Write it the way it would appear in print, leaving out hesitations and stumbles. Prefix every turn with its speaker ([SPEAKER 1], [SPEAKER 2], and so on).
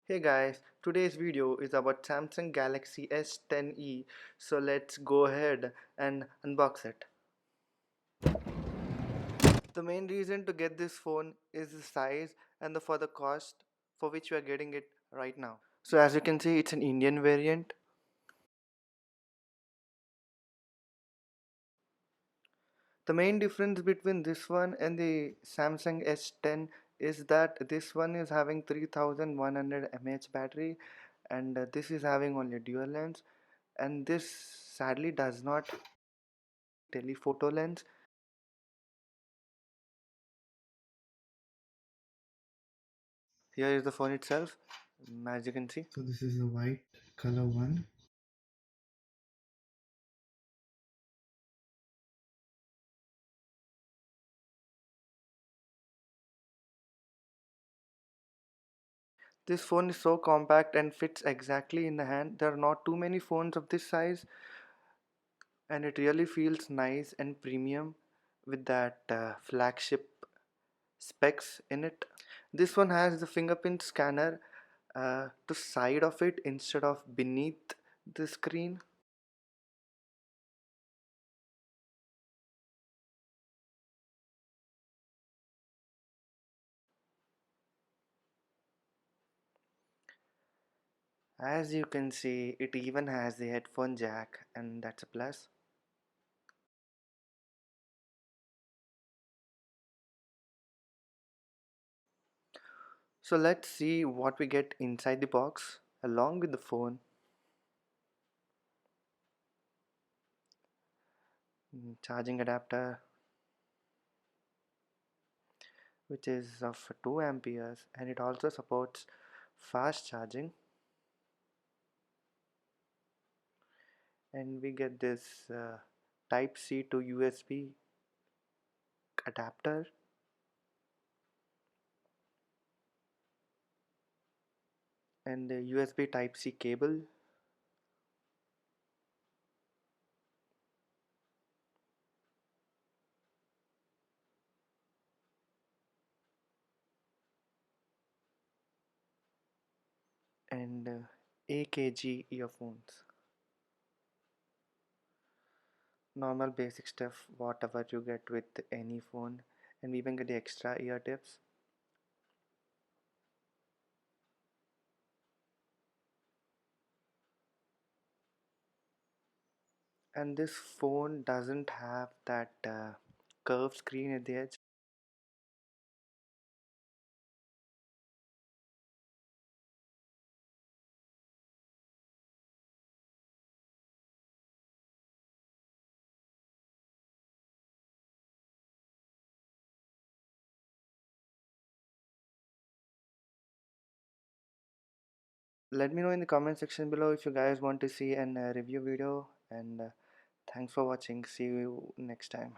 [SPEAKER 1] Hey guys, today's video is about Samsung Galaxy S10e, so let's go ahead and unbox it. The main reason to get this phone is the size and for the cost for which we are getting it right now. So as you can see, it's an Indian variant. The main difference between this one and the Samsung S10 is that this one is having 3100 mAh battery and this is having only dual lens, and this sadly does not telephoto lens. Here is the phone itself, as you can see.
[SPEAKER 2] So this is the white color one.
[SPEAKER 1] This phone is so compact and fits exactly in the hand. There are not too many phones of this size, and it really feels nice and premium with that flagship specs in it. This one has the fingerprint scanner to side of it instead of beneath the screen. As you can see, it even has the headphone jack, and that's a plus. So let's see what we get inside the box along with the phone. Charging adapter, which is of 2 amperes, and it also supports fast charging. And we get this type C to USB adapter, and the USB type C cable, and AKG earphones. Normal basic stuff whatever you get with any phone, and we even get the extra ear tips. And this phone doesn't have that curved screen at the edge. Let me know in the comment section below if you guys want to see an review video, and thanks for watching. See you next time.